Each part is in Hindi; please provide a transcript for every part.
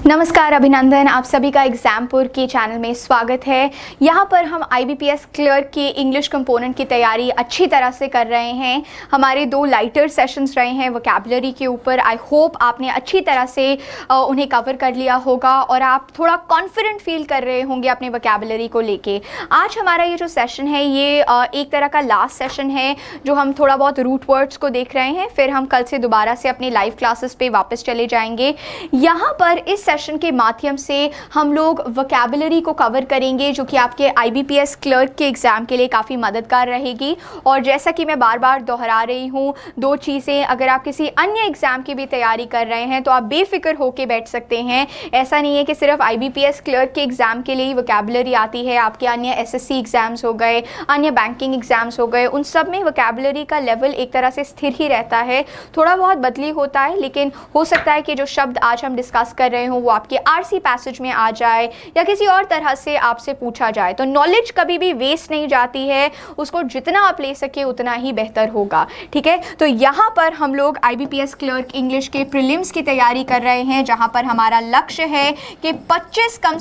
नमस्कार, अभिनंदन। आप सभी का एग्जामपुर के चैनल में स्वागत है। यहाँ पर हम IBPS क्लर्क के इंग्लिश कंपोनेंट की तैयारी अच्छी तरह से कर रहे हैं। हमारे 2 लाइटर सेशंस रहे हैं वोकैबुलरी के ऊपर। आई होप आपने अच्छी तरह से उन्हें कवर कर लिया होगा और आप थोड़ा कॉन्फिडेंट फील कर रहे होंगे अपने वोकैबुलरी को लेके। आज हमारा ये जो सेशन है ये एक तरह का लास्ट सेशन है जो हम थोड़ा बहुत रूट वर्ड्स को देख रहे हैं। फिर हम कल से दोबारा से अपने लाइव क्लासेस पे वापस चले जाएंगे। यहाँ पर इस सेशन के माध्यम से हम लोग वोकैबुलरी को कवर करेंगे जो कि आपके IBPS क्लर्क के एग्ज़ाम के लिए काफ़ी मददगार रहेगी। और जैसा कि मैं बार बार दोहरा रही हूँ, 2 चीज़ें, अगर आप किसी अन्य एग्ज़ाम की भी तैयारी कर रहे हैं तो आप बेफिक्र होकर बैठ सकते हैं। ऐसा नहीं है कि सिर्फ IBPS क्लर्क के एग्ज़ाम के लिए ही वोकैबुलरी आती है। आपके अन्य SSC एग्ज़ाम्स हो गए, अन्य बैंकिंग एग्ज़ाम्स हो गए, उन सब में वोकैबुलरी का लेवल एक तरह से स्थिर ही रहता है। थोड़ा बहुत बदली होता है, लेकिन हो सकता है कि जो शब्द आज हम डिस्कस कर रहे हो वो आपके RC पैसेज में आ जाए या किसी और तरह से आपसे पूछा जाए। तो नॉलेज कभी भी वेस्ट नहीं जाती है, उसको जितना आप ले सके उतना ही बेहतर होगा। ठीक है, तो यहाँ पर हम लोग IBPS क्लर्क इंग्लिश के प्रीलिम्स की तैयारी कर रहे हैं, जहाँ पर हमारा लक्ष्य है कि 25 कम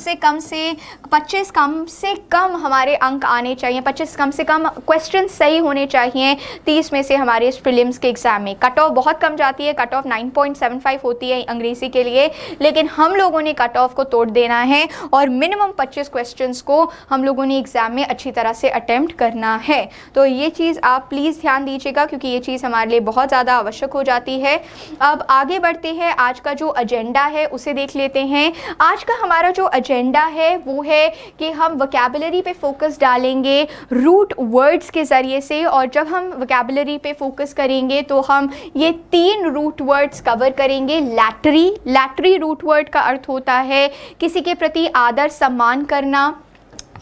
से कम हमारे अंक आने चाहिए, 25 कम से कम क्वेश्चन सही होने चाहिए 30 में से हमारे इस प्रीलिम्स के एग्जाम में। कट ऑफ बहुत कम जाती है, कट ऑफ 9.75 होती है अंग्रेजी के लिए, लेकिन हम लोगों ने कट ऑफ को तोड़ देना है और मिनिमम 25 क्वेश्चंस को हम लोगों ने एग्जाम में अच्छी तरह से अटेम्प्ट करना है। तो ये चीज़ आप प्लीज़ ध्यान दीजिएगा क्योंकि ये चीज़ हमारे लिए बहुत ज़्यादा आवश्यक हो जाती है। अब आगे बढ़ते हैं, आज का जो एजेंडा है उसे देख लेते हैं। आज का हमारा जो एजेंडा है वो है कि हम वोकैबुलरी पे फोकस डालेंगे रूट वर्ड्स के ज़रिए से। और जब हम वोकैबुलरी पे फोकस करेंगे तो हम ये 3 रूट वर्ड्स कवर करेंगे। लैटरी रूट वर्ड का अर्थ होता है किसी के प्रति आदर सम्मान करना,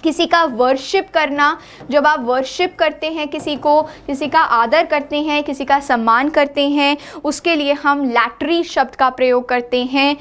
किसी का वर्शिप करना। जब आप वर्शिप करते हैं किसी को, किसी का आदर करते हैं, किसी का सम्मान करते हैं, उसके लिए हम लैटरी शब्द का प्रयोग करते हैं।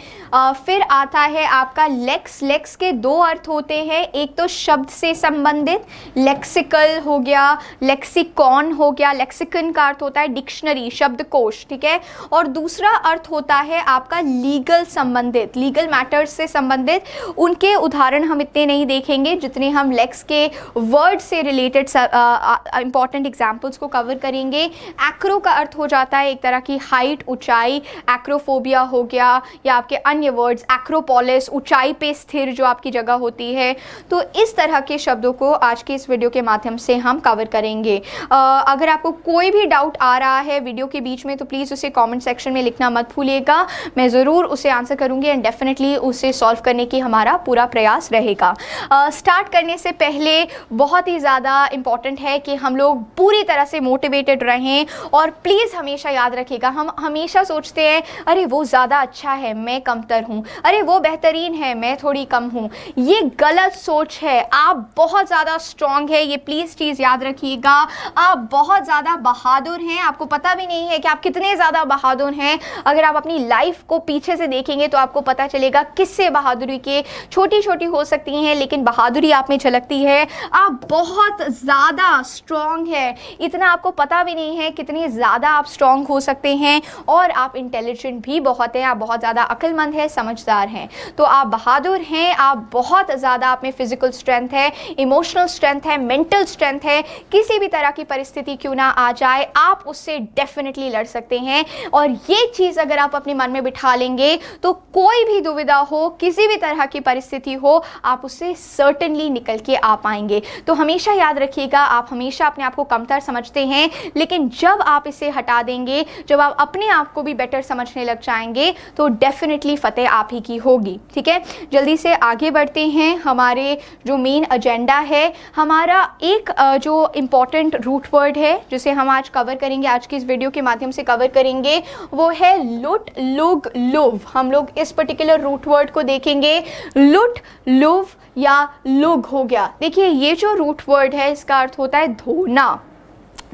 फिर आता है आपका लेक्स के 2 अर्थ होते हैं। एक तो शब्द से संबंधित, लेक्सिकल हो गया, लेक्सिकॉन हो गया। लेक्सिकन का अर्थ होता है डिक्शनरी, शब्दकोश। ठीक है, और दूसरा अर्थ होता है आपका लीगल संबंधित, लीगल मैटर्स से संबंधित। उनके उदाहरण हम इतने नहीं देखेंगे जितने हम लेक्स के वर्ड से रिलेटेड इंपॉर्टेंट एग्जाम्पल्स को कवर करेंगे। एक्रो का अर्थ हो जाता है एक तरह की हाइट, ऊंचाई। एक्रोफोबिया हो गया, या आपके अन्य वर्ड्स एक्रोपोलिस, ऊंचाई पे स्थिर जो आपकी जगह होती है। तो इस तरह के शब्दों को आज के इस वीडियो के माध्यम से हम कवर करेंगे। अगर आपको कोई भी डाउट आ रहा है वीडियो के बीच में तो प्लीज़ उसे कॉमेंट सेक्शन में लिखना मत भूलिएगा। मैं ज़रूर उसे आंसर करूँगी एंड डेफिनेटली उसे सॉल्व करने की हमारा पूरा प्रयास रहेगा। स्टार्ट करने से पहले बहुत ही ज़्यादा इम्पॉर्टेंट है कि हम लोग पूरी तरह से मोटिवेटेड रहें। और प्लीज़ हमेशा याद रखिएगा, हम हमेशा सोचते हैं अरे वो ज़्यादा अच्छा है, मैं कमतर हूँ, अरे वो बेहतरीन है, मैं थोड़ी कम हूँ। ये गलत सोच है। आप बहुत ज़्यादा स्ट्रॉन्ग है, ये प्लीज़ चीज़ याद रखिएगा। आप बहुत ज़्यादा बहादुर हैं, आपको पता भी नहीं है कि आप कितने ज़्यादा बहादुर हैं। अगर आप अपनी लाइफ को पीछे से देखेंगे तो आपको पता चलेगा किससे बहादुरी के छोटी छोटी हो सकती हैं, लेकिन बहादुरी आप में झलकती है। आप बहुत ज़्यादा स्ट्रॉन्ग है, इतना आपको पता भी नहीं है कितने ज़्यादा आप स्ट्रॉन्ग हो सकते हैं। और आप इंटेलिजेंट भी बहुत हैं, आप बहुत ज़्यादा अक्लमंद हैं, समझदार हैं। तो आप बहादुर हैं, आप बहुत ज़्यादा, आप में फिजिकल स्ट्रेंथ है, इमोशनल स्ट्रेंथ है, मेंटल स्ट्रेंथ है। किसी भी तरह की परिस्थिति क्यों ना आ जाए आप उससे डेफिनेटली लड़ सकते हैं। और ये चीज़ अगर आप अपने मन में बिठा लेंगे तो कोई भी दुविधा हो, किसी भी तरह की परिस्थिति हो, आप उससे सर्टेनली निकल के आ पाएंगे। तो हमेशा याद रखिएगा, आप हमेशा अपने आप को कमतर समझते हैं, लेकिन जब आप इसे हटा देंगे, जब आप अपने आप को भी बेटर समझने लग जाएंगे तो डेफिनेटली फतेह आप ही की होगी। ठीक है, जल्दी से आगे बढ़ते हैं। हमारे जो मेन एजेंडा है, हमारा एक जो इम्पॉर्टेंट रूट वर्ड है जिसे हम आज कवर करेंगे, आज की इस वीडियो के माध्यम से कवर करेंगे, वो है लुट, लुग, लुव। हम लोग इस पर्टिकुलर रूट वर्ड को देखेंगे। लुट, लुव या लुग हो गया। देखिए ये जो रूट वर्ड है इसका अर्थ होता है धोना।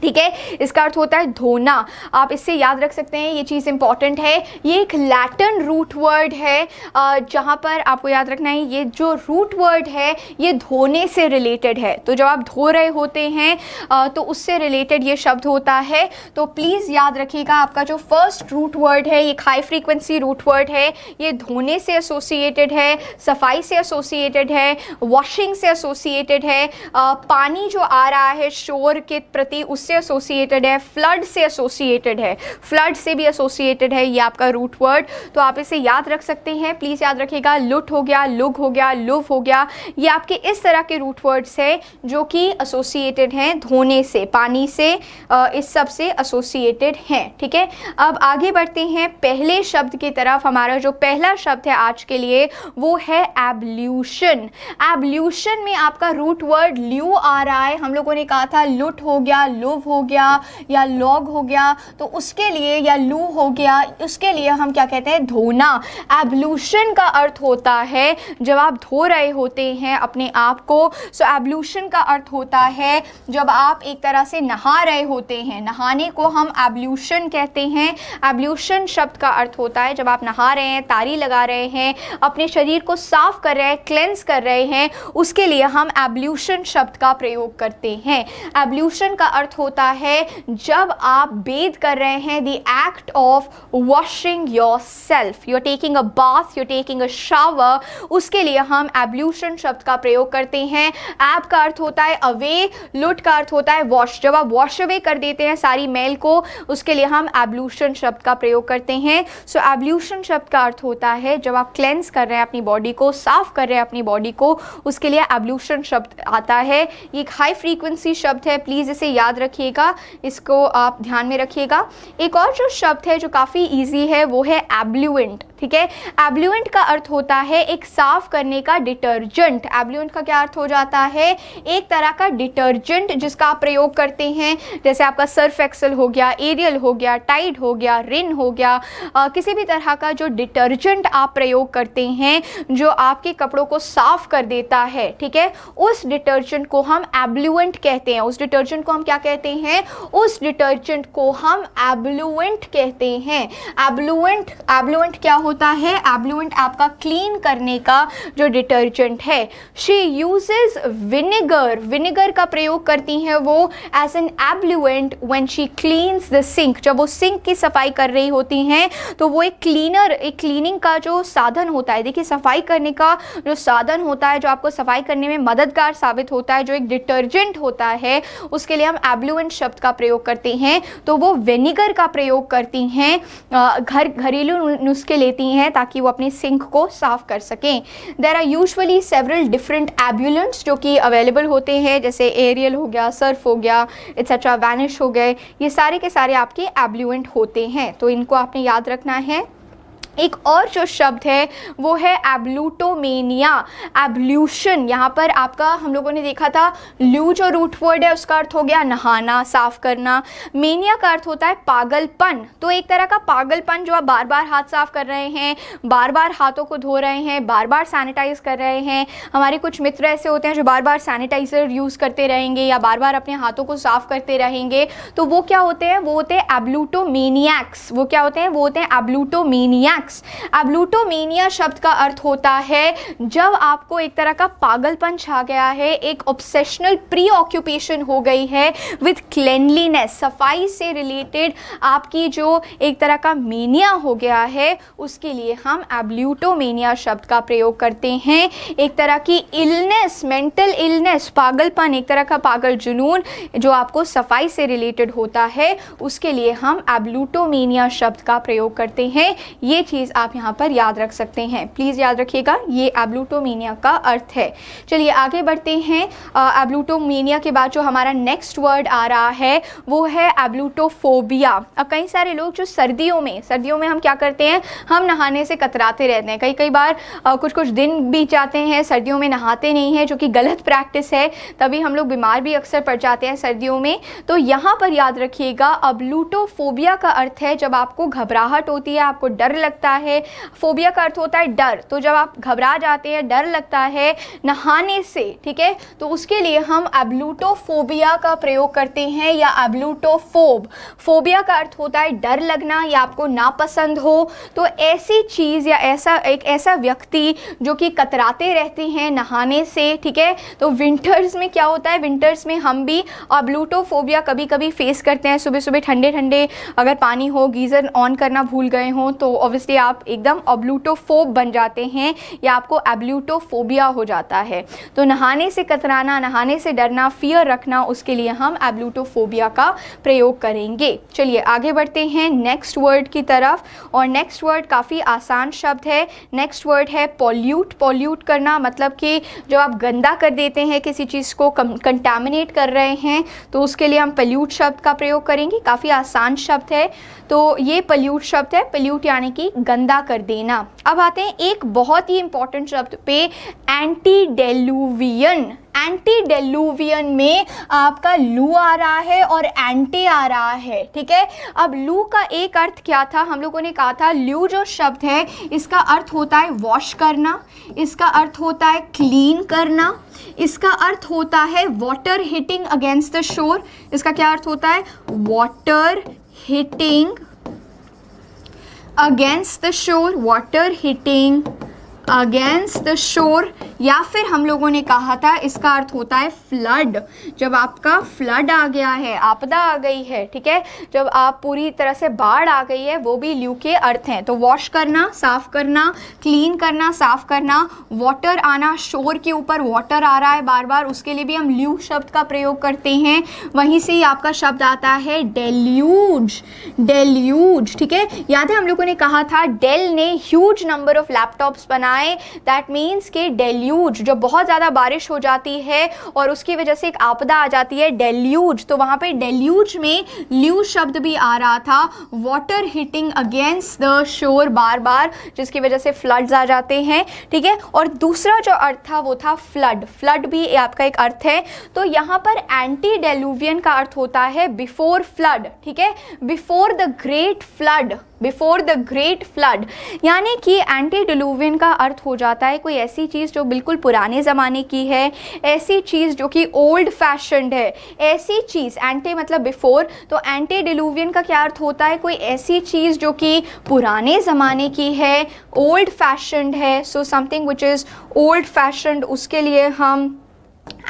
ठीक है। इसका अर्थ होता है धोना। आप इससे याद रख सकते हैं, ये चीज़ इंपॉर्टेंट है। ये एक लैटिन रूट वर्ड है, जहाँ पर आपको याद रखना है ये जो रूट वर्ड है ये धोने से रिलेटेड है। तो जब आप धो रहे होते हैं तो उससे रिलेटेड ये शब्द होता है। तो प्लीज़ याद रखिएगा, आपका जो फर्स्ट रूट वर्ड है ये हाई फ्रीक्वेंसी रूट वर्ड है, ये धोने से एसोसिएटेड है, सफाई से एसोसिएटेड है, वॉशिंग से एसोसिएटेड है, पानी जो आ रहा है शोर के प्रति उससे एसोसिएटेड है, फ्लड से एसोसिएटेड है, फ्लड से भी एसोसिएटेड है ये आपका रूट वर्ड। तो आप इसे याद रख सकते हैं। प्लीज़ याद रखिएगा, लुट हो गया, लुग हो गया, लुव हो गया, ये आपके इस तरह के रूट वर्ड्स हैं जो कि एसोसिएटेड हैं धोने से, पानी से, इस सब से एसोसिएटेड हैं। ठीक है, अब आगे बढ़ते हैं पहले शब्द की तरफ। हमारा जो पहला शब्द है आज के लिए वो है एब्ल्यूशन। एब्ल्यूशन में आपका रूट वर्ड ल्यू आ रहा है। हम लोगों ने कहा था लुट हो गया, लुव हो गया या लॉग हो गया, तो उसके लिए, या लू हो गया, उसके लिए हम क्या कहते हैं, धोना। एब्ल्यूशन का अर्थ होता है जब आप धो रहे होते हैं अपने आप को। सो एब्ल्यूशन का अर्थ होता है जब आप एक तरह से नहा रहे होते हैं, नहाने को हम एब्ल्यूशन कहते हैं। एब्ल्यूशन शब्द का अर्थ होता है जब आप नहा रहे हैं, तारी लगा रहे हैं, अपने शरीर को साफ कर रहे हैं, क्लेंस कर रहे हैं, उसके लिए हम एब्ल्यूशन शब्द का प्रयोग करते हैं। एब्ल्यूशन का अर्थ होता है जब आप बेद कर रहे हैं, the act of washing yourself, you are taking a bath, you are taking a shower, उसके लिए हम एब्ल्यूशन शब्द का प्रयोग करते हैं। एब का अर्थ होता है अवे, लुट का अर्थ होता है वॉश, जब आप वॉश अवे कर देते हैं सारी मैल को, उसके लिए हम एब्ल्यूशन शब्द का प्रयोग करते हैं। सो एब्ल्यूशन शब्द का अर्थ होता है जब आप क्लेंस कर रहे हैं अपनी बॉडी को, साफ कर रहे हैं अपनी बॉडी को, उसके लिए एब्ल्यूशन शब्द आता है। ये एक हाई फ्रीक्वेंसी शब्द है, प्लीज़ इसे याद रखिएगा, इसको आप ध्यान में रखिएगा। एक और जो शब्द है जो काफ़ी ईजी है वो है एब्ल्यूएंट। ठीक है, एब्ल्यूएंट का अर्थ होता है एक साफ करने का डिटर्जेंट। एब्ल्यूएंट का क्या अर्थ हो जाता है, एक तरह का डिटर्जेंट जिसका आप प्रयोग करते हैं, जैसे आपका सर्फ एक्सेल हो गया, एरियल हो गया, टाइड हो गया, रिन हो गया, किसी भी तरह का जो डिटर्जेंट आप प्रयोग करते हैं जो आपके कपड़ों को साफ कर देता है। ठीक है, उस डिटर्जेंट को हम एब्ल्यूएंट कहते हैं। उस डिटर्जेंट को हम क्या कहते हैं, उस डिटर्जेंट को हम एब्ल्यूएंट कहते हैं। एब्ल्यूएंट क्या होता है, एब्ल्यूएंट आपका क्लीन करने का जो डिटर्जेंट है। शी यूजेस विनेगर, विनेगर का प्रयोग करती हैं वो as an abluent when she cleans the sink. जब वो सिंक की सफाई कर रही होती हैं तो वो एक क्लीनर, एक क्लीनिंग का जो साधन होता है, देखिए सफाई करने का जो साधन होता है जो आपको सफाई करने में मददगार साबित होता है, जो एक डिटर्जेंट होता है, उसके लिए हम एब्ल्यूएंट शब्द का प्रयोग करते हैं। तो वो विनेगर का प्रयोग करती हैं, घरेलू नुस्खे लेती हैं ताकि वो अपनी सिंक को साफ कर सकें। There are usually several different abluents जो कि अवेलेबल होते हैं, जैसे एरियल हो गया, सर्फ हो गया, एटसेट्रा, वैनिश हो गए, ये सारे के सारे आपके एब्ल्यूएंट होते हैं। तो इनको आपने याद रखना है। एक और जो शब्द है वो है एब्लूटोमेनिया। एब्ल्यूशन, यहाँ पर आपका हम लोगों ने देखा था ल्यू जो रूट वर्ड है उसका अर्थ हो गया नहाना, साफ करना। मेनिया का अर्थ होता है पागलपन। तो एक तरह का पागलपन जो आप बार बार हाथ साफ कर रहे हैं, बार बार हाथों को धो रहे हैं, बार बार सैनिटाइज कर रहे हैं। हमारे कुछ मित्र ऐसे होते हैं जो बार बार सैनिटाइज़र यूज़ करते रहेंगे या बार बार अपने हाथों को साफ करते रहेंगे, तो वो क्या होते हैं, वो होते हैं एब्लूटोमेनियक्स। वो क्या होते हैं, वो होते हैं एब्लूटोमेनियक्स। एब्लूटोमेनिया शब्द का अर्थ होता है जब आपको एक तरह का पागलपन छा गया है, एक ऑब्सेशनल प्री ऑक्यूपेशन हो गई है विथ क्लेनलीनेस, सफाई से रिलेटेड आपकी जो एक तरह का मेनिया हो गया है, उसके लिए हम एब्लूटोमेनिया शब्द का प्रयोग करते हैं। एक तरह की इलनेस, मेंटल इलनेस, पागलपन, एक तरह का पागल जुनून जो आपको सफाई से रिलेटेड होता है, उसके लिए हम एब्लूटोमेनिया शब्द का प्रयोग करते हैं। ये चीज़ आप यहाँ पर याद रख सकते हैं, प्लीज़ याद रखिएगा, ये एब्लूटोमेनिया का अर्थ है। चलिए आगे बढ़ते हैं। एब्लूटोमेनिया के बाद जो हमारा नेक्स्ट वर्ड आ रहा है वो है एब्लूटोफोबिया। अब कई सारे लोग जो सर्दियों में हम क्या करते हैं, हम नहाने से कतराते रहते हैं। कई बार कुछ दिन बीत जाते हैं, सर्दियों में नहाते नहीं हैं, जो कि गलत प्रैक्टिस है, तभी हम लोग बीमार भी अक्सर पड़ जाते हैं सर्दियों में। तो यहाँ पर याद रखिएगा एब्लूटोफोबिया का अर्थ है जब आपको घबराहट होती है, आपको डर लगता लगता है, फोबिया का अर्थ होता है डर, तो जब आप घबरा जाते हैं, डर लगता है नहाने से, ठीक है, तो उसके लिए हम एब्लूटोफोबिया का प्रयोग करते हैं या एब्लूटोफोब। फोबिया का अर्थ होता है डर लगना या आपको नापसंद हो, तो ऐसी चीज़ या ऐसा व्यक्ति जो कि कतराते रहते हैं नहाने से, ठीक है। तो विंटर्स में क्या होता है, विंटर्स में हम भी एब्लूटोफोबिया कभी कभी फेस करते हैं। सुबह सुबह ठंडे ठंडे अगर पानी हो, गीज़र ऑन करना भूल गए हों, तो ऑब्वियसली आप एकदम एब्लूटोफोब बन जाते हैं या आपको एब्लूटोफोबिया हो जाता है। तो नहाने से कतराना, नहाने से डरना, फियर रखना, उसके लिए हम एब्लूटोफोबिया का प्रयोग करेंगे। चलिए आगे बढ़ते हैं नेक्स्ट वर्ड की तरफ, और नेक्स्ट वर्ड काफ़ी आसान शब्द है। नेक्स्ट वर्ड है पॉल्यूट। पॉल्यूट करना मतलब कि जब आप गंदा कर देते हैं, किसी चीज़ को कंटामिनेट कर रहे हैं, तो उसके लिए हम पॉल्यूट शब्द का प्रयोग करेंगे। काफ़ी आसान शब्द है, तो ये पॉल्यूट शब्द है, पॉल्यूट यानी कि गंदा कर देना। अब आते हैं एक बहुत ही इंपॉर्टेंट शब्द पे, एंटीडेलुवियन। एंटीडेलुवियन में आपका लू आ रहा है और एंटी आ रहा है, ठीक है। अब लू का एक अर्थ क्या था, हम लोगों ने कहा था लू जो शब्द है इसका अर्थ होता है वॉश करना, इसका अर्थ होता है क्लीन करना, इसका अर्थ होता है वाटर हिटिंग अगेंस्ट द शोर। इसका क्या अर्थ होता है, water hitting against the shore, water hitting against the shore. या फिर हम लोगों ने कहा था इसका अर्थ होता है फ्लड। जब आपका फ्लड आ गया है, आपदा आ गई है, ठीक है, जब आप पूरी तरह से बाढ़ आ गई है, वो भी ल्यू के अर्थ हैं। तो वॉश करना, साफ करना, क्लीन करना, साफ करना, वाटर आना, शोर के ऊपर वाटर आ रहा है बार बार, उसके लिए भी हम ल्यू शब्द का प्रयोग करते हैं। वहीं से ही आपका शब्द आता है डेल्यूज। डेल्यूज, ठीक है। याद है हम लोगों ने कहा था डेल ने ह्यूज नंबर ऑफ लैपटॉप्स बनाए, दैट मीन्स के डेल्यूज, जब बहुत ज़्यादा बारिश हो जाती है और उसकी वजह से एक आपदा आ जाती है, डेल्यूज, तो वहाँ पे डेल्यूज में ल्यू शब्द भी आ रहा था, वाटर हिटिंग अगेंस्ट द शोर बार बार, जिसकी वजह से फ्लड्स आ जाते हैं, ठीक है। और दूसरा जो अर्थ था वो था फ्लड। फ्लड भी आपका एक अर्थ है। तो यहाँ पर एंटी डेलुवियन का अर्थ होता है बिफोर फ्लड, ठीक है, before the great flood, before the great flood, यानी कि एंटी डेलुवियन का अर्थ हो जाता है कोई ऐसी चीज़ जो बिल्कुल पुराने ज़माने की है, ऐसी चीज़ जो कि ओल्ड फैशन्ड है, ऐसी चीज़, एंटी मतलब बिफोर, तो एंटी डेलुवियन का क्या अर्थ होता है, कोई ऐसी चीज़ जो कि पुराने ज़माने की है, ओल्ड फैशन्ड है, so something which is old fashioned, उसके लिए हम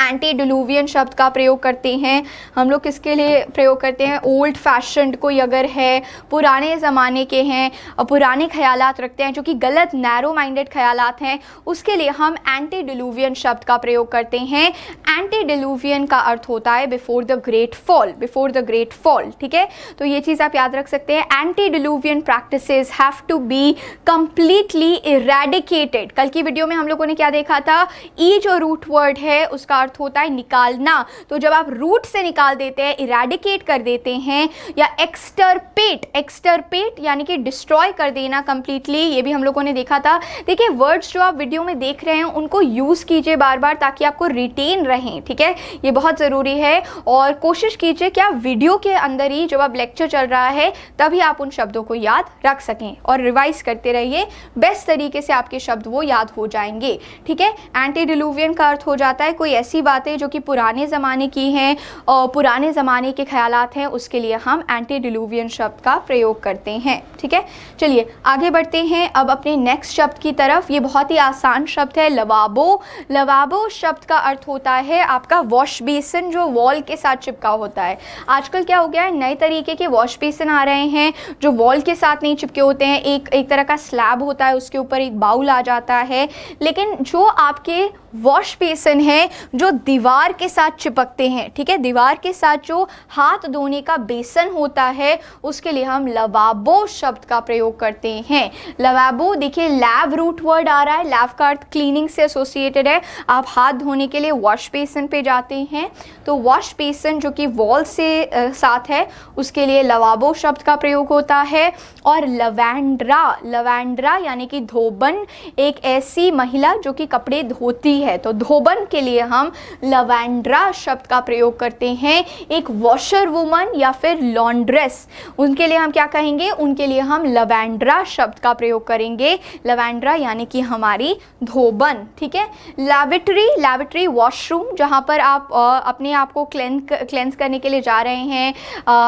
एंटी डिलुवियन शब्द का प्रयोग करते हैं। हम लोग किसके लिए प्रयोग करते हैं, ओल्ड फैशन्ड, कोई अगर है, पुराने ज़माने के हैं, पुराने ख्यालात रखते हैं, जो कि गलत नैरो माइंडेड ख्यालात हैं, उसके लिए हम एंटी डिलुवियन शब्द का प्रयोग करते हैं। एंटी डिलुवियन का अर्थ होता है before the great fall, before the great fall, ठीक है। तो ये चीज़ आप याद रख सकते हैं। Antediluvian practices have to be completely eradicated. कल की वीडियो में हम लोगों ने क्या देखा था, ई जो रूट वर्ड है उसका अर्थ होता है निकालना। तो जब आप रूट से निकाल देते हैं, इरेडिकेट कर देते हैं, या एक्सटर्पेट, एक्सटर्पेट यानी कि डिस्ट्रॉय कर देना कंप्लीटली, ये भी हम लोगों ने देखा था। देखिए वर्ड्स जो आप वीडियो में देख रहे हैं उनको यूज़ कीजिए बार बार ताकि आपको रिटेन रहें, ठीक है, ये बहुत ज़रूरी है। और कोशिश कीजिए कि आप वीडियो के अंदर ही जब आप लेक्चर चल रहा है तभी आप उन शब्दों को याद रख सकें, और रिवाइज करते रहिए, बेस्ट तरीके से आपके शब्द वो याद हो जाएंगे, ठीक है। एंटी डिलुवियन का अर्थ हो जाता है कोई ऐसी बातें जो कि पुराने ज़माने की हैं और पुराने ज़माने के ख्यालात हैं, उसके लिए हम एंटी डिलुवियन शब्द का प्रयोग करते हैं, ठीक है। चलिए आगे बढ़ते हैं अब अपने नेक्स्ट शब्द की तरफ। ये बहुत ही आसान शब्द है, लवाबो। लवाबो शब्द का अर्थ होता है आपका वॉश बेसिन, जो वॉल के साथ चिपका होता है। आजकल क्या हो गया है, नए तरीके के वॉश बेसिन आ रहे हैं जो वॉल के साथ नहीं चिपके होते हैं, एक तरह का स्लैब होता है, उसके ऊपर एक बाउल आ जाता है। लेकिन जो आपके वॉश बेसिन है जो दीवार के साथ चिपकते हैं, ठीक है, दीवार के साथ जो हाथ धोने का बेसन होता है, उसके लिए हम लवाबो शब्द का प्रयोग करते हैं। लवाबो, देखिए लैव रूट वर्ड आ रहा है, लैव का अर्थ क्लीनिंग से एसोसिएटेड है। आप हाथ धोने के लिए वॉश बेसिन पे जाते हैं, तो वॉश बेसिन जो कि वॉल से साथ है, उसके लिए लवाबो शब्द का प्रयोग होता है। और लवैंड्रा, लवैंड्रा यानी कि धोबन, एक ऐसी महिला जो कि कपड़े धोती है, तो धोबन के लिए हम लवेंड्रा शब्द का प्रयोग करते हैं। एक वॉशर वुमन या फिर लॉन्ड्रेस, उनके लिए हम क्या कहेंगे, उनके लिए हम लवेंड्रा शब्द का प्रयोग करेंगे। लवेंड्रा यानी कि हमारी धोबन, ठीक है। लैवेटरी, लैवेटरी वॉशरूम, जहाँ पर आप अपने आप को क्लेंस करने के लिए जा रहे हैं,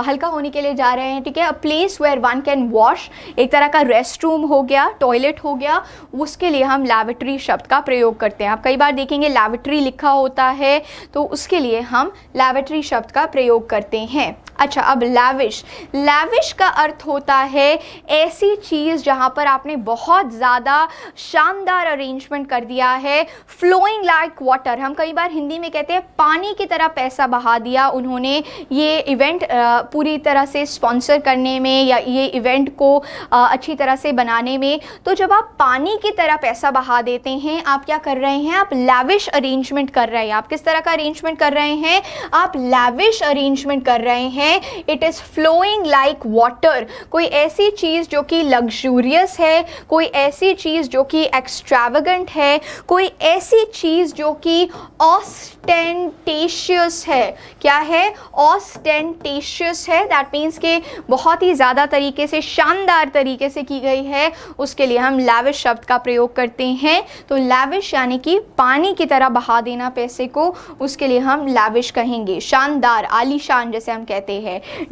हल्का होने के लिए जा रहे हैं, ठीक है। A place where one can wash, एक तरह का रेस्ट रूम हो गया, टॉयलेट हो गया, उसके लिए हम लैवेटरी शब्द का प्रयोग करते हैं। आप कई बार देखेंगे लैवेटरी लिखा होता है, तो उसके लिए हम लैवेटरी शब्द का प्रयोग करते हैं। अच्छा, अब लैविश, लैविश का अर्थ होता है ऐसी चीज़ जहाँ पर आपने बहुत ज़्यादा शानदार अरेंजमेंट कर दिया है। फ्लोइंग लाइक वाटर, हम कई बार हिंदी में कहते हैं पानी की तरह पैसा बहा दिया उन्होंने ये इवेंट पूरी तरह से स्पॉन्सर करने में या ये इवेंट को अच्छी तरह से बनाने में। तो जब आप पानी की तरह पैसा बहा देते हैं, आप क्या कर रहे हैं, आप लैविश अरेंजमेंट कर रहे हैं। आप किस तरह का अरेंजमेंट कर रहे हैं, आप लैविश अरेंजमेंट कर रहे हैं। It is flowing like water, कोई ऐसी चीज जो कि लग्जूरियस है, कोई ऐसी चीज जो कि एक्सट्रावेगेंट है, कोई ऐसी चीज जो कि ऑस्टेंटेशियस है। क्या है, ऑस्टेंटेशियस है, दैट मीन्स कि बहुत ही ज़्यादा तरीके से, शानदार तरीके से की गई है, उसके लिए हम लैविश शब्द का प्रयोग करते हैं। तो लैविश यानी कि पानी की तरह बहा देना पैसे को, उसके लिए हम लैविश कहेंगे। शानदार, आलीशान जैसे हम कहते हैं।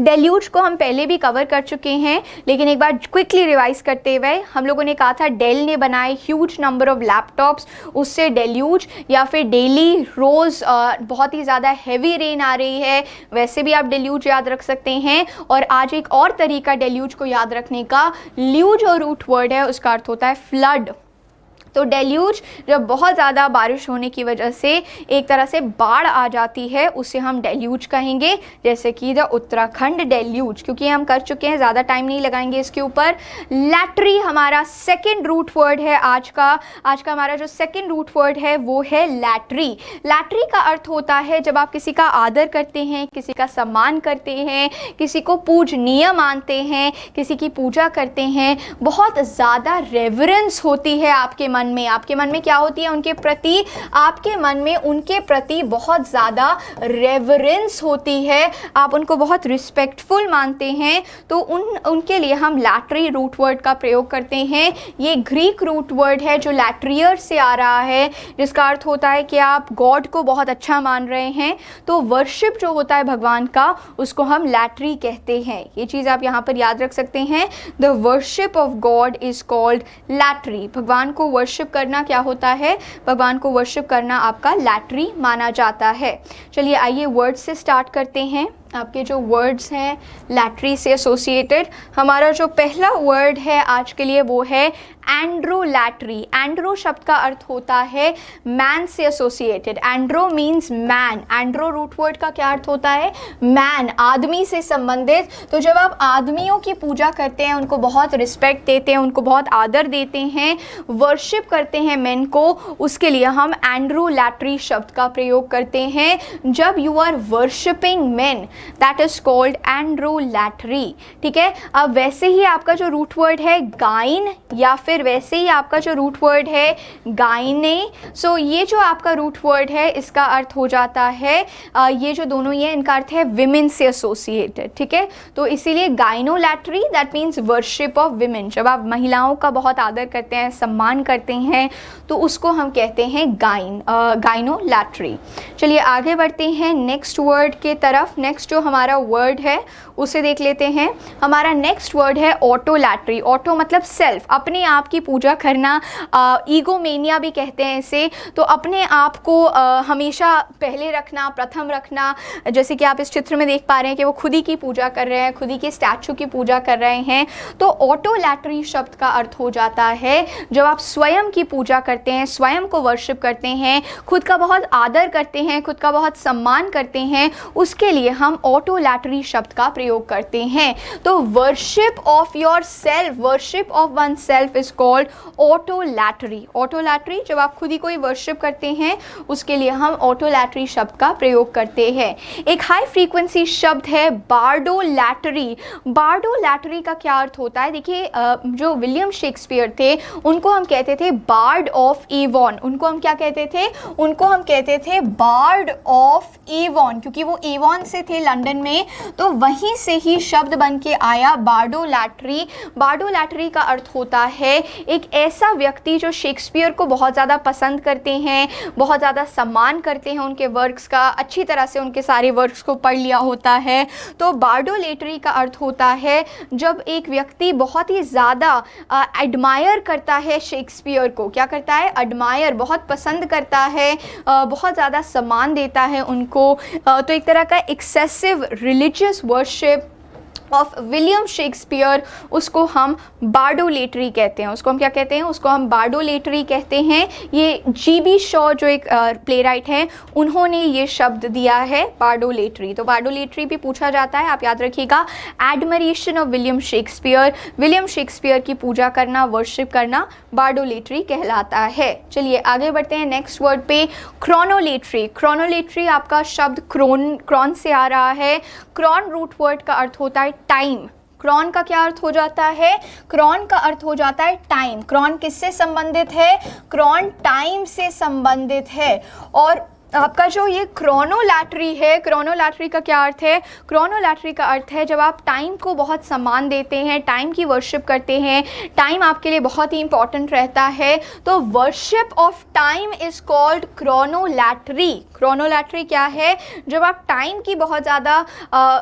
डेल्यूज को हम पहले भी कवर कर चुके हैं, लेकिन एक बार क्विकली रिवाइज करते हुए हम लोगों ने कहा था डेल ने बनाए ह्यूज नंबर ऑफ लैपटॉप्स, उससे डेल्यूज, या फिर डेली रोज़ बहुत ही ज़्यादा हैवी रेन आ रही है, वैसे भी आप डेल्यूज याद रख सकते हैं। और आज एक और तरीका डेल्यूज को याद रखने का, ल्यूज और रूट वर्ड है, उसका अर्थ होता है फ्लड। तो डेल्यूज जब बहुत ज़्यादा बारिश होने की वजह से एक तरह से बाढ़ आ जाती है, उसे हम डेल्यूज कहेंगे। जैसे कि द उत्तराखंड डेल्यूज, क्योंकि हम कर चुके हैं, ज़्यादा टाइम नहीं लगाएंगे इसके ऊपर। लैटरी हमारा सेकंड रूट वर्ड है आज का हमारा जो सेकंड रूट वर्ड है वो है लैटरी। लैटरी का अर्थ होता है जब आप किसी का आदर करते हैं, किसी का सम्मान करते हैं, किसी को पूजनीय मानते हैं, किसी की पूजा करते हैं, बहुत ज़्यादा रेवरेंस होती है आपके मन में क्या होती है उनके प्रति, आपके मन में उनके प्रति बहुत ज़्यादा रेवरेंस होती है, आप उनको बहुत रिस्पेक्टफुल मानते हैं, तो उनके लिए हम लैटरी रूट वर्ड का प्रयोग करते हैं। ये ग्रीक रूट वर्ड है जो लैट्रियर से आ रहा है, जिसका अर्थ होता है कि आप गॉड को बहुत अच्छा मान रहे हैं, तो वर्शिप जो होता है भगवान का, उसको हम लैटरी कहते हैं। ये चीज़ आप यहाँ पर याद रख सकते हैं। The worship of God is called lottery. भगवान को वर्शिप करना क्या होता है, भगवान को वर्शिप करना आपका लैटरी माना जाता है। चलिए आइए वर्ड से स्टार्ट करते हैं। आपके जो वर्ड्स हैं लैटरी से एसोसिएटेड, हमारा जो पहला वर्ड है आज के लिए वो है एंड्रोलैटरी। एंड्रो शब्द का अर्थ होता है मैन से associated. Andro means man. Andro root word का क्या अर्थ होता है, मैन, आदमी से संबंधित। तो जब आप आदमियों की पूजा करते हैं, उनको बहुत रिस्पेक्ट देते हैं, उनको बहुत आदर देते हैं, वर्शिप करते हैं मैन को, उसके लिए हम एंड्रोलैटरी शब्द का प्रयोग करते हैं। जब you are worshipping man, that is called androlatry. ठीक है, अब वैसे ही आपका जो रूट वर्ड है गाइन, या फिर वैसे ही आपका जो रूट वर्ड है गाइने, सो ये जो आपका रूट वर्ड है इसका अर्थ हो जाता है ये जो दोनों ये इनका अर्थ है विमेन से एसोसिएटेड। ठीक है, तो इसीलिए gynolatry that means worship of women. जब आप महिलाओं का बहुत आदर करते हैं, सम्मान करते हैं, तो उसको हम कहते हैं गाइनोलैटरी। चलिए आगे बढ़ते हैं नेक्स्ट वर्ड के तरफ। नेक्स्ट जो हमारा वर्ड है उसे देख लेते हैं। हमारा नेक्स्ट वर्ड है ऑटोलैटरी। ऑटो मतलब सेल्फ, अपने आप की पूजा करना, ईगोमेनिया भी कहते हैं इसे। तो अपने आप को हमेशा पहले रखना, प्रथम रखना। जैसे कि आप इस चित्र में देख पा रहे हैं कि वो खुद ही की पूजा कर रहे हैं, खुद ही के स्टैचू की पूजा कर रहे हैं। तो ऑटोलैटरी शब्द का अर्थ हो जाता है जब आप स्वयं की पूजा करते हैं, स्वयं को वर्शिप करते हैं, खुद का बहुत आदर करते हैं, खुद का बहुत सम्मान करते हैं, उसके लिए हम ऑटोलैटरी शब्द का प्रयोग करते हैं। तो worship of yourself, worship of oneself is called autolatry. Autolatry, जब आप खुद ही कोई वर्शिप करते हैं उसके लिए हम ऑटोलैटरी शब्द का प्रयोग करते हैं। एक हाई फ्रीक्वेंसी शब्द है बार्डोलैटरी। बार्डोलैटरी का क्या अर्थ होता है? देखिए, जो विलियम शेक्सपियर थे उनको हम कहते थे बार्ड ऑफ एवॉन। उनको हम क्या कहते थे? उनको हम कहते थे बार्ड ऑफ एवॉन, क्योंकि वो एवॉन से थे लंदन में, तो वहीं से ही शब्द बन के आया बार्डोलैटरी। बार्डोलैटरी का अर्थ होता है एक ऐसा व्यक्ति जो शेक्सपियर को बहुत ज़्यादा पसंद करते हैं, बहुत ज़्यादा सम्मान करते हैं उनके वर्क्स का, अच्छी तरह से उनके सारे वर्क्स को पढ़ लिया होता है। तो बार्डोलैटरी का अर्थ होता है जब एक व्यक्ति बहुत ही ज़्यादा एडमायर करता है शेक्सपियर को। क्या करता है? एडमायर, बहुत पसंद करता है, बहुत ज़्यादा सम्मान देता है उनको। तो एक तरह का excessive religious worship of William Shakespeare, उसको हम बार्डोलैटरी कहते हैं। उसको हम क्या कहते हैं? उसको हम बार्डोलैटरी कहते हैं। ये जी.बी. शॉ जो एक प्ले राइट हैं, उन्होंने ये शब्द दिया है बार्डोलैटरी। तो बार्डोलैटरी भी पूछा जाता है, आप याद रखिएगा। Admiration of William Shakespeare, William Shakespeare की पूजा करना, वर्शिप करना बार्डोलैटरी कहलाता है। चलिए आगे बढ़ते हैं नेक्स्ट वर्ड पे, क्रोनोलैटरी। क्रोनोलैटरी आपका शब्द क्रॉन से आ रहा है। क्रॉन रूट वर्ड का अर्थ होता है टाइम। क्रॉन का क्या अर्थ हो जाता है? क्रॉन का अर्थ हो जाता है टाइम। क्रॉन किससे संबंधित है? क्रॉन टाइम से संबंधित है। और आपका जो ये क्रोनोलैटरी है, क्रोनोलैटरी का क्या अर्थ है? क्रोनोलैटरी का अर्थ है जब आप टाइम को बहुत सम्मान देते हैं, टाइम की वर्शिप करते हैं, टाइम आपके लिए बहुत ही इंपॉर्टेंट रहता है, तो worship of time is called chronolatry. Chronolatry क्या है? जब आप टाइम की बहुत ज़्यादा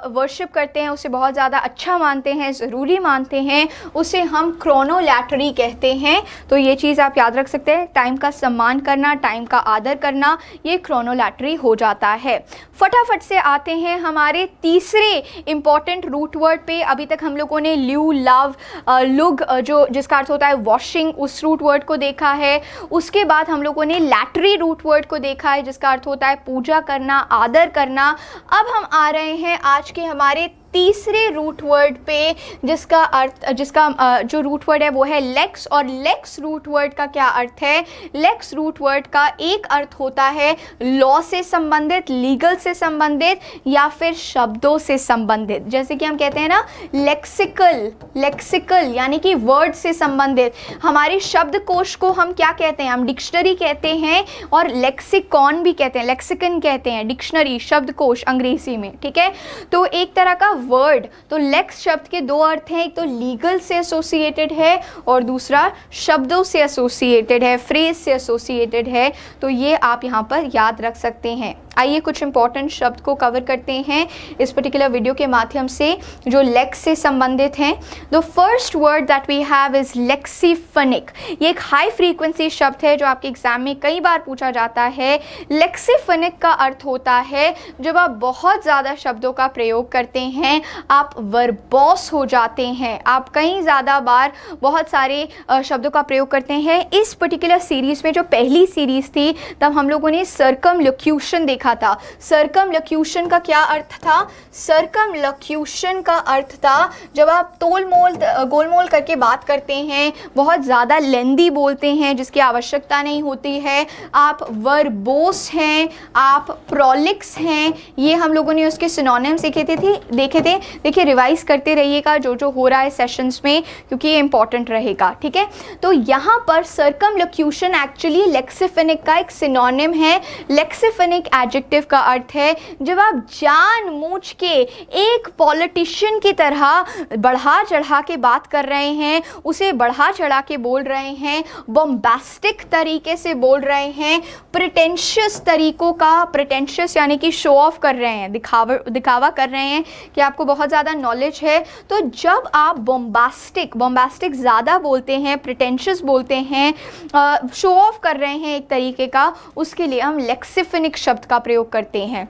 वर्शिप करते हैं, उसे बहुत ज़्यादा अच्छा मानते हैं, ज़रूरी मानते हैं, उसे हम क्रोनोलैटरी कहते हैं। तो ये चीज़ आप याद रख सकते हैं, टाइम का सम्मान करना, टाइम का आदर करना, ये क्रोनोलैटरी हो जाता है। फटाफट से आते हैं हमारे तीसरे इंपॉर्टेंट रूट वर्ड पे। अभी तक हम लोगों ने ल्यू, लव, लुग, जो जिसका अर्थ होता है वॉशिंग, उस रूट वर्ड को देखा है। उसके बाद हम लोगों ने लैटरी रूट वर्ड को देखा है, जिसका अर्थ होता है पूजा करना, आदर करना। अब हम आ रहे हैं आज के हमारे तीसरे रूट वर्ड पे, जिसका जो रूट वर्ड है वो है लेक्स। और लेक्स रूट वर्ड का क्या अर्थ है? लेक्स रूट वर्ड का एक अर्थ होता है लॉ से संबंधित, लीगल से संबंधित, या फिर शब्दों से संबंधित। जैसे कि हम कहते हैं ना लेक्सिकल, लेक्सिकल यानी कि वर्ड से संबंधित। हमारे शब्दकोश को हम क्या कहते हैं? हम डिक्शनरी कहते हैं, और लेक्सिकॉन भी कहते हैं, लेक्सिकन कहते हैं, डिक्शनरी, शब्दकोश अंग्रेजी में। ठीक है, तो एक तरह का वर्ड। तो लेक्स शब्द के दो अर्थ हैं, एक तो लीगल से एसोसिएटेड है और दूसरा शब्दों से एसोसिएटेड है, फ्रेज से एसोसिएटेड है। तो ये आप यहाँ पर याद रख सकते हैं। आइए कुछ इंपॉर्टेंट शब्द को कवर करते हैं इस पर्टिकुलर वीडियो के माध्यम से जो लेक्स से संबंधित हैं। The first word that we have is lexiphanic. ये एक हाई फ्रीक्वेंसी शब्द है जो आपके एग्जाम में कई बार पूछा जाता है। लेक्सिफनिक का अर्थ होता है जब आप बहुत ज़्यादा शब्दों का प्रयोग करते हैं, आप वर्बॉस हो जाते हैं, आप कई ज़्यादा बार बहुत सारे शब्दों का प्रयोग करते हैं। इस पर्टिकुलर सीरीज़ में जो पहली सीरीज़ थी तब हम लोगों ने सर्कमलोक्यूशन देखा था। सर्कमलोक्यूशन का क्या अर्थ था? सर्कमलोक्यूशन का अर्थ था जब आप गोलमोल करके बात करते हैं, बहुत ज़्यादा लेंदी बोलते हैं जिसकी आवश्यकता नहीं होती है, आप वर्बोस हैं, आप प्रोलिक्स हैं। ये हम लोगों ने उसके सिनोनिम्स देखे थे। देखिए रिवाइज करते रहिएगा जो हो रहा है सेशंस में, क्योंकि ये इंपॉर्टेंट रहेगा। ठीक है, तो यहाँ पर सर्कमलोक्यूशन एक्चुअली लेक्सिफिनिक का एक सिनोनिम है। लेक्सिफिनिक एडजेक्टिव का अर्थ है जब आप जानबूझ के एक पॉलिटिशियन की तरह बढ़ा चढ़ा के बात कर रहे हैं, उसे बढ़ा चढ़ा के बोल रहे हैं, बॉम्बास्टिक तरीके से बोल रहे हैं, प्रिटेंशियस तरीकों का, प्रिटेंशियस यानी कि शो ऑफ कर रहे हैं, दिखावा कर रहे हैं कि आपको बहुत ज़्यादा नॉलेज है। तो जब आप बॉम्बास्टिक ज़्यादा बोलते हैं, प्रिटेंशियस बोलते हैं, शो ऑफ कर रहे हैं एक तरीके का, उसके लिए हम लेक्सिफिनिक शब्द का प्रयोग करते हैं।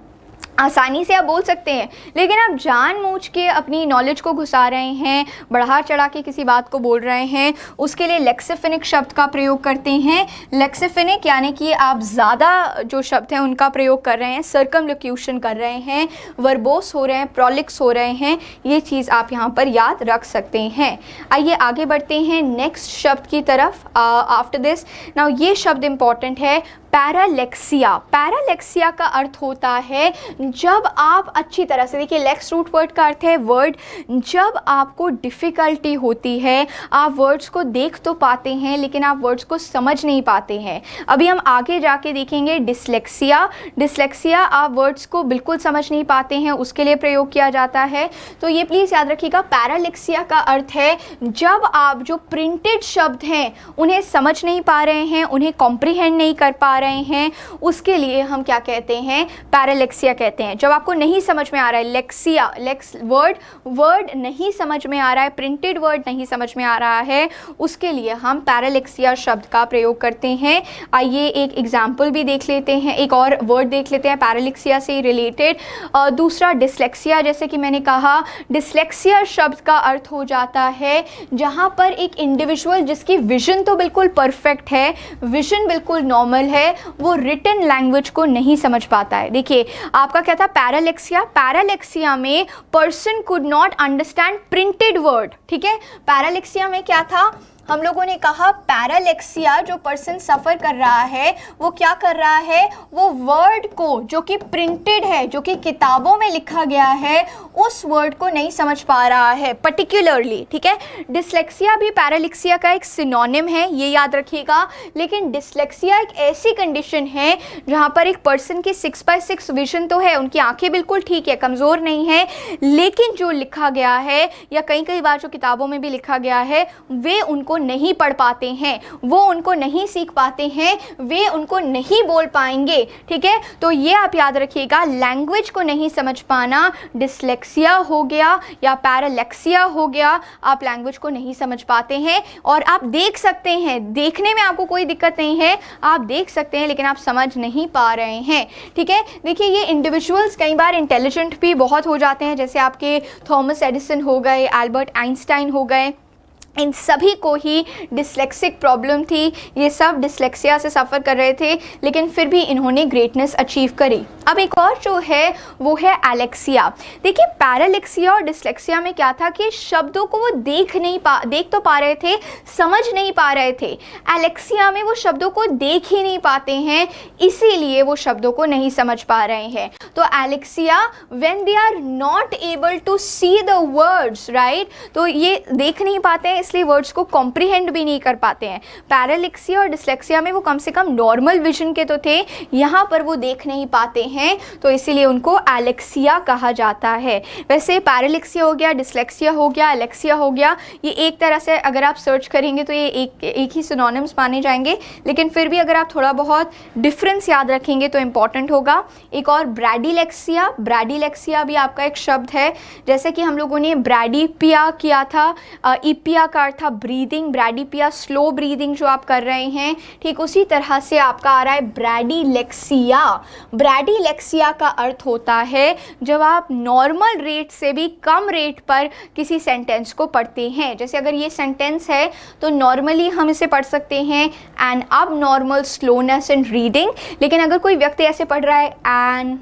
आसानी से आप बोल सकते हैं, लेकिन आप जानबूझ के अपनी नॉलेज को घुसा रहे हैं, बढ़ा चढ़ा के किसी बात को बोल रहे हैं, उसके लिए लेक्सिफिनिक शब्द का प्रयोग करते हैं। लेक्सिफिनिक यानी कि आप ज़्यादा जो शब्द हैं उनका प्रयोग कर रहे हैं, सर्कमलोक्यूशन कर रहे हैं, वर्बोस हो रहे हैं, प्रोलिक्स हो रहे हैं, ये चीज़ आप यहाँ पर याद रख सकते हैं। आइए आगे बढ़ते हैं नेक्स्ट शब्द की तरफ। आफ्टर दिस नाउ ये शब्द इम्पॉर्टेंट है, पैरालेक्सिया। पैरालेक्सिया का अर्थ होता है जब आप अच्छी तरह से, देखिए लेक्स रूट वर्ड का अर्थ है वर्ड, जब आपको डिफ़िकल्टी होती है, आप वर्ड्स को देख तो पाते हैं लेकिन आप वर्ड्स को समझ नहीं पाते हैं। अभी हम आगे जाके देखेंगे डिसलेक्सिया। डिसलेक्सिया आप वर्ड्स को बिल्कुल समझ नहीं पाते हैं, उसके लिए प्रयोग किया जाता है। तो ये प्लीज़ याद रखिएगा, पैरालेक्सिया का अर्थ है जब आप जो प्रिंटेड शब्द हैं उन्हें समझ नहीं पा रहे हैं, उन्हें कॉम्प्रीहेंड नहीं कर पा रहे हैं, उसके लिए हम क्या कहते हैं, पैरालेक्सिया कहते हैं। जब आपको नहीं समझ में आ रहा है, लेक्सिया वर्ड नहीं समझ में आ रहा है, प्रिंटेड वर्ड नहीं समझ में आ रहा है, उसके लिए हम पैरालेक्सिया शब्द का प्रयोग करते हैं। आइए एक एग्जाम्पल भी देख लेते हैं, एक और वर्ड देख लेते हैं पैरालेक्सिया से रिलेटेड। दूसरा डिसलेक्सिया, जैसे कि मैंने कहा डिसलेक्सिया शब्द का अर्थ हो जाता है जहाँ पर एक इंडिविजुअल जिसकी विजन तो बिल्कुल परफेक्ट है, विजन बिल्कुल नॉर्मल है, वो रिटन लैंग्वेज को नहीं समझ पाता है। देखिए आपका क्या था, पैरालेक्सिया। पैरालेक्सिया में person could not understand printed word, ठीक है। पैरालेक्सिया में क्या था, हम लोगों ने कहा पैरालेक्सिया जो पर्सन सफ़र कर रहा है वो क्या कर रहा है, वो वर्ड को जो कि प्रिंटेड है, जो कि किताबों में लिखा गया है, उस वर्ड को नहीं समझ पा रहा है पर्टिकुलरली, ठीक है। डिसलेक्सिया भी पैरालेक्सिया का एक सिनोनिम है, ये याद रखिएगा। लेकिन डिसलेक्सिया एक ऐसी कंडीशन है जहाँ पर एक पर्सन की 6/6 विजन तो है, उनकी आंखें बिल्कुल ठीक है, कमज़ोर नहीं है, लेकिन जो लिखा गया है या कई बार जो किताबों में भी लिखा गया है वे उनको नहीं पढ़ पाते हैं, वो उनको नहीं सीख पाते हैं, वे उनको नहीं बोल पाएंगे, ठीक है। तो ये आप याद रखिएगा, लैंग्वेज को नहीं समझ पाना डिसलेक्सिया हो गया या पैरालेक्सिया हो गया, आप लैंग्वेज को नहीं समझ पाते हैं। और आप देख सकते हैं, देखने में आपको कोई दिक्कत नहीं है, आप देख सकते हैं लेकिन आप समझ नहीं पा रहे हैं, ठीक है। देखिए ये इंडिविजुअल्स कई बार इंटेलिजेंट भी बहुत हो जाते हैं, जैसे आपके थॉमस एडिसन हो गए, एल्बर्ट आइंस्टाइन हो गए, इन सभी को ही डिसलेक्सिक प्रॉब्लम थी, ये सब डिसलेक्सिया से सफ़र कर रहे थे, लेकिन फिर भी इन्होंने ग्रेटनेस अचीव करी। अब एक और जो है वो है एलेक्सिया। देखिए पैरालेक्सिया और डिसलेक्सिया में क्या था कि शब्दों को वो देख तो पा रहे थे, समझ नहीं पा रहे थे। एलेक्सिया में वो शब्दों को देख ही नहीं पाते हैं, इसीलिए वो शब्दों को नहीं समझ पा रहे हैं। तो alexia when they are not able to see the words, right, तो ये देख नहीं पाते हैं, इसलिए वर्ड्स को कॉम्प्रीहेंड भी नहीं कर पाते हैं। पैरालेक्सिया और डिसलेक्सिया में वो कम से कम नॉर्मल विजन के तो थे, यहाँ पर वो देख नहीं पाते हैं, तो इसीलिए उनको एलेक्सिया कहा जाता है। वैसे पैरालेक्सिया हो गया, डिसलेक्सिया हो गया, एलेक्सिया हो गया, ये एक तरह से अगर आप सर्च करेंगे तो ये एक ही सिनोनिम्स माने जाएंगे, लेकिन फिर भी अगर आप थोड़ा बहुत डिफरेंस याद रखेंगे तो इम्पॉर्टेंट होगा। एक और ब्रैडीलेक्सिया। ब्रैडीलेक्सिया भी आपका एक शब्द है, जैसे कि हम लोगों ने ब्रैडीपिया किया था, इपिया का अर्थ था ब्रीदिंग, ब्रैडीपिया स्लो ब्रीदिंग जो आप कर रहे हैं, ठीक उसी तरह से आपका आ रहा है ब्रैडीलेक्सिया। ब्रैडीलेक्सिया का अर्थ होता है जब आप नॉर्मल रेट से भी कम रेट पर किसी सेंटेंस को पढ़ते हैं। जैसे अगर ये सेंटेंस है तो नॉर्मली हम इसे पढ़ सकते हैं एन अब नॉर्मल स्लोनेस इन रीडिंग, लेकिन अगर कोई व्यक्ति ऐसे पढ़ रहा है एन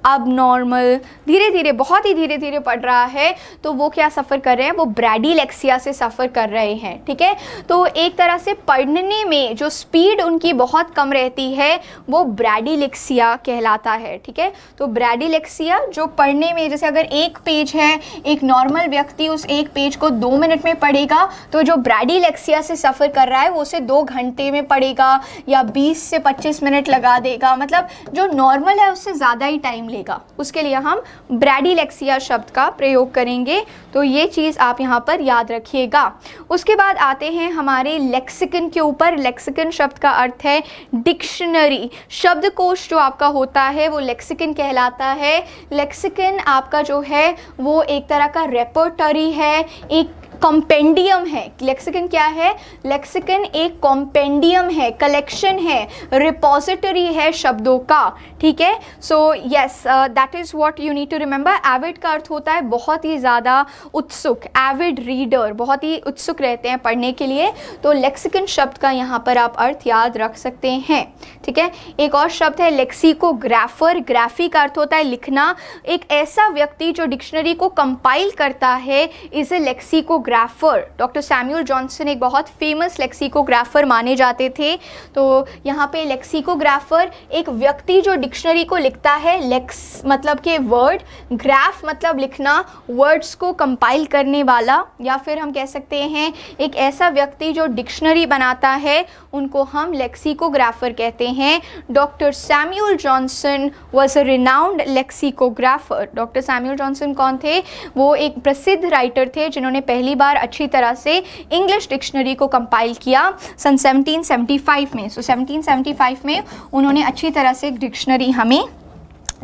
अब नॉर्मल, धीरे धीरे, बहुत ही धीरे धीरे पढ़ रहा है, तो वो क्या सफ़र कर रहे हैं, वो ब्रैडीलेक्सिया से सफ़र कर रहे हैं, ठीक है। तो एक तरह से पढ़ने में जो स्पीड उनकी बहुत कम रहती है वो ब्रैडीलेक्सिया कहलाता है, ठीक है। तो ब्रैडीलेक्सिया जो पढ़ने में, जैसे अगर एक पेज है, एक नॉर्मल व्यक्ति उस एक पेज को 2 मिनट में पढ़ेगा, तो जो ब्रैडीलेक्सिया से सफ़र कर रहा है वो उसे 2 घंटे में पढ़ेगा या 20 से 25 मिनट लगा देगा, मतलब जो नॉर्मल है उससे ज़्यादा ही टाइम लेगा। उसके लिए हम ब्रैडीलेक्सिया शब्द का प्रयोग करेंगे, तो ये चीज़ आप यहाँ पर याद रखिएगा। उसके बाद आते हैं हमारे लेक्सिकन के ऊपर। लेक्सिकन शब्द का अर्थ है डिक्शनरी। शब्दकोश जो आपका होता है वो लेक्सिकन कहलाता है। लेक्सिकन आपका जो है वो एक तरह का रेपर्टरी है, एक कॉम्पेंडियम है। लेक्सिकन क्या है? लेक्सिकन एक कॉम्पेंडियम है, कलेक्शन है, रिपोजिटरी है शब्दों का, ठीक है। So yes, that is what you need to remember. Avid का अर्थ होता है बहुत ही ज़्यादा उत्सुक, एविड रीडर, बहुत ही उत्सुक रहते हैं पढ़ने के लिए। तो लेक्सिकन शब्द का यहाँ पर आप अर्थ याद रख सकते हैं, ठीक है। एक और शब्द है लेक्सिकोग्राफर। ग्राफी का अर्थ होता है लिखना। एक ऐसा व्यक्ति जो डिक्शनरी को कंपाइल करता है is a lexicographer. Doctor Samuel Johnson एक बहुत फेमस लेक्सिकोग्राफर माने जाते थे। तो यहाँ पे लेक्सिकोग्राफर एक व्यक्ति जो डिक्शनरी को लिखता है, लेक्स मतलब के वर्ड, ग्राफ मतलब लिखना, वर्ड्स को कंपाइल करने वाला, या फिर हम कह सकते हैं एक ऐसा व्यक्ति जो डिक्शनरी बनाता है, उनको हम लेक्सिकोग्राफर कहते हैं। Doctor Samuel Johnson was a renowned lexicographer. Doctor Samuel Johnson कौन थे? वो एक प्रसिद्ध राइटर थे जिन्होंने पहली बार अच्छी तरह से इंग्लिश डिक्शनरी को कंपाइल किया सन 1775 में। सो 1775 में उन्होंने अच्छी तरह से एक डिक्शनरी हमें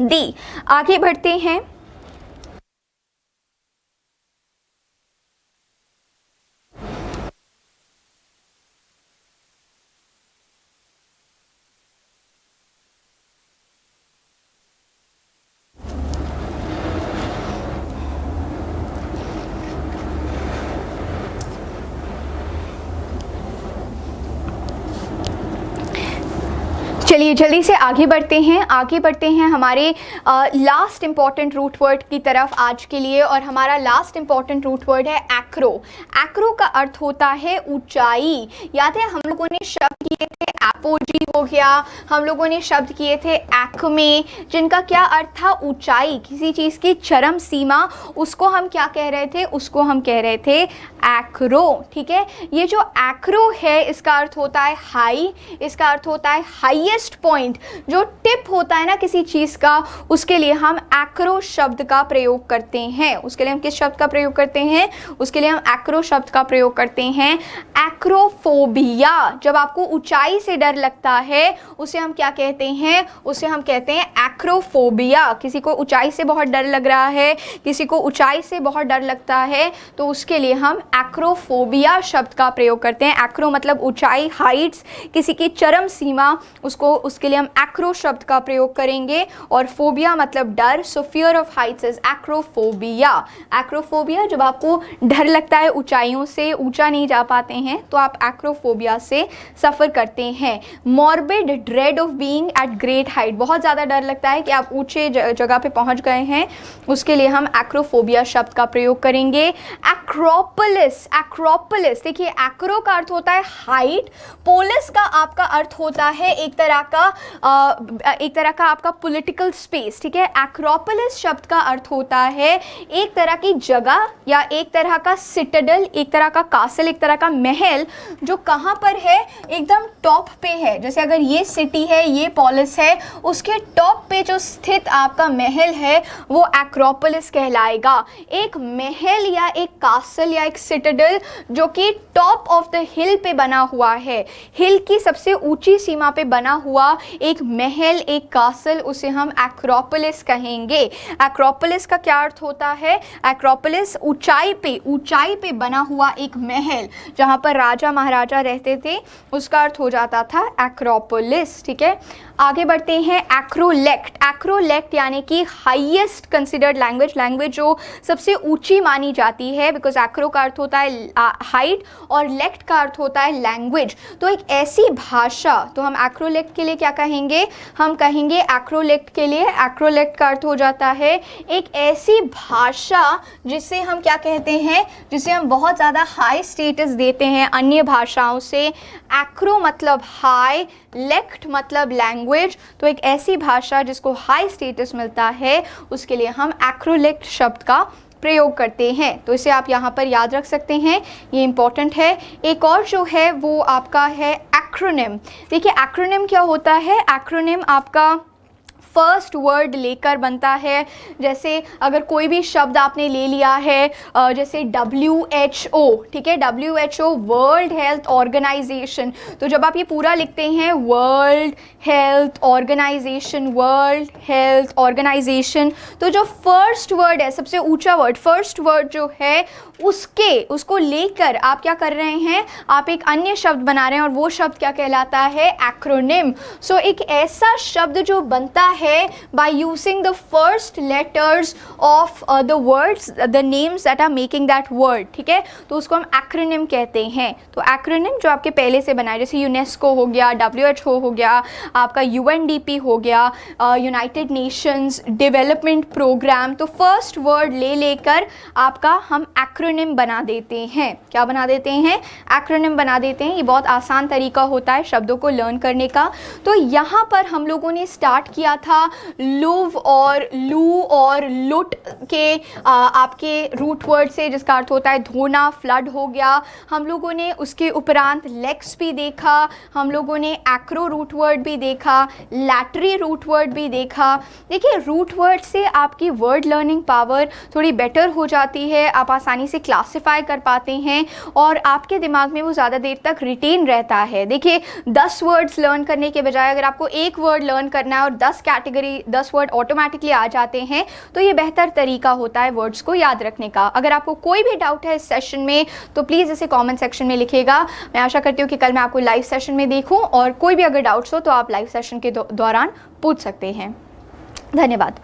दी। आगे बढ़ते हैं। चलिए जल्दी से आगे बढ़ते हैं हमारे लास्ट इंपॉर्टेंट रूट वर्ड की तरफ आज के लिए। और हमारा लास्ट इंपॉर्टेंट रूट वर्ड है एक्रो। एक्रो का अर्थ होता है ऊंचाई। याद है हम लोगों ने शब्द किए थे एपोजी हो गया, हम लोगों ने शब्द किए थे एक्मे, जिनका क्या अर्थ था? ऊंचाई, किसी चीज़ की चरम सीमा। उसको हम क्या कह रहे थे? उसको हम कह रहे थे एक्रो, ठीक है। ये जो एक्रो है इसका अर्थ होता है हाई, इसका अर्थ होता है हाईएस्ट पॉइंट। जो टिप होता है ना किसी चीज़ का, उसके लिए हम एक्रो शब्द का प्रयोग करते हैं। उसके लिए हम किस शब्द का प्रयोग करते हैं? उसके लिए हम एक्रो शब्द का प्रयोग करते हैं। एक्रोफोबिया, जब आपको ऊंचाई से डर लगता है उसे हम क्या कहते हैं? उसे हम कहते हैं एक्रोफोबिया। किसी को ऊंचाई से बहुत डर लग रहा है, किसी को ऊंचाई से बहुत डर लगता है, तो उसके लिए हम एक्रोफोबिया शब्द का प्रयोग करते हैं। एक्रो मतलब ऊंचाई, हाइट्स, किसी की चरम सीमा, उसके लिए हम एक्रो शब्द का प्रयोग करेंगे। और फोबिया मतलब डर, सो fear of Heights is acrophobia. Acrophobia, जब आपको डर लगता है ऊंचाइयों से, ऊंचा नहीं जा पाते हैं, तो आप एक्रोफोबिया से सफ़र करते हैं। Morbid dread of being at great height, बहुत ज़्यादा डर लगता है कि आप ऊंचे जगह पे पहुंच गए हैं, उसके लिए हम एक्रोफोबिया शब्द का प्रयोग करेंगे। एक्रोपोलिस, एक्रोपोलिस, देखिए एक्रो का अर्थ होता है हाइट, पोलिस का आपका अर्थ होता है एक तरह का आपका पॉलिटिकल स्पेस, ठीक है। एक्रोपोलिस शब्द का अर्थ होता है एक तरह की जगह या एक तरह का सिटाडेल, एक तरह का कासल, एक तरह का महल, जो कहाँ पर है? एकदम टॉप पे है। जैसे अगर ये सिटी है, ये पोलिस है, उसके टॉप पे जो स्थित आपका महल है वो एक्रोपोलिस कहलाएगा। एक महल या एक कासल या एक सिटाडेल जो कि टॉप ऑफ द हिल पे बना हुआ है, हिल की सबसे ऊंची सीमा पे बना हुआ एक महल, एक कासल, उसे हम एक्रोपोलिस कहेंगे। एक्रोपोलिस का क्या अर्थ होता है? एक्रोपोलिस ऊंचाई पे बना हुआ एक महल जहाँ पर राजा महाराजा रहते थे, उसका अर्थ हो जाता था एक्रोपोलिस, ठीक है। आगे बढ़ते हैं। एक्रोलेक्ट, एक्रोलेक्ट यानी कि हाईएस्ट कंसिडर्ड लैंग्वेज, लैंग्वेज जो सबसे ऊंची मानी जाती है, बिकॉज एक्रो का अर्थ होता है हाइट और लेक्ट का अर्थ होता है लैंग्वेज। तो एक ऐसी भाषा, तो हम एक्रोलेक्ट के लिए क्या कहेंगे? हम कहेंगे एक्रोलेक्ट के लिए, एक्रोलेक्ट का अर्थ हो जाता है एक ऐसी भाषा जिसे हम क्या कहते हैं? जिसे हम बहुत ज़्यादा हाई स्टेटस देते हैं अन्य भाषाओं से। एक्रो मतलब हाई, लेक्ट मतलब लैंग्वेज, तो एक ऐसी भाषा जिसको हाई स्टेटस मिलता है, उसके लिए हम एक्रोलेक्ट शब्द का प्रयोग करते हैं। तो इसे आप यहाँ पर याद रख सकते हैं, ये इंपॉर्टेंट है। एक और जो है वो आपका है एक्रोनिम। देखिए एक्रोनिम क्या होता है? एक्रोनिम आपका फर्स्ट वर्ड लेकर बनता है। जैसे अगर कोई भी शब्द आपने ले लिया है, जैसे WHO, ठीक है, WHO वर्ल्ड हेल्थ ऑर्गेनाइजेशन, तो जब आप ये पूरा लिखते हैं world health organisation, world health organisation, तो जो फर्स्ट वर्ड है, सबसे ऊंचा वर्ड, फर्स्ट वर्ड जो है उसको लेकर आप क्या कर रहे हैं, आप एक अन्य शब्द बना रहे हैं और वो शब्द क्या कहलाता है, एक्रोनिम। सो एक ऐसा शब्द जो बनता है by using the first letters of the words, the names that are making that word, ठीक है, तो उसको हम एक्रोनिम कहते हैं। तो एक्रोनिम जो आपके पहले से बनाए, जैसे यूनेस्को हो गया, WHO हो गया, आपका UNDP हो गया, यूनाइटेड नेशंस डेवलपमेंट प्रोग्राम, तो फर्स्ट वर्ड ले लेकर आपका हम एक्रोनिम बना देते हैं। क्या बना देते हैं, एक्रोनिम बना देते हैं। ये बहुत आसान तरीका होता है शब्दों को लर्न करने का। तो यहाँ पर हम लोगों ने स्टार्ट किया था लुव और लू और लुट के आपके रूट वर्ड से, जिसका अर्थ होता है धोना, फ्लड हो गया। हम लोगों ने उसके उपरांत लेक्स भी देखा, हम लोगों ने एक्रो रूट वर्ड भी देखा, लैटरी रूट वर्ड भी देखा। देखिए रूट वर्ड से आपकी वर्ड लर्निंग पावर थोड़ी बेटर हो जाती है, आप आसानी से क्लासिफाई कर पाते हैं और आपके दिमाग में वो ज़्यादा देर तक रिटेन रहता है। देखिए 10 वर्ड्स लर्न करने के बजाय अगर आपको एक वर्ड लर्न करना है और 10 वर्ड ऑटोमेटिकली आ जाते हैं, तो ये बेहतर तरीका होता है वर्ड्स को याद रखने का। अगर आपको कोई भी डाउट है इस सेशन में तो प्लीज़ इसे कमेंट सेक्शन में लिखिएगा। मैं आशा करती हूँ कि कल मैं आपको लाइव सेशन में देखूँ, और कोई भी अगर डाउट्स हो तो आप लाइव सेशन के दौरान पूछ सकते हैं। धन्यवाद।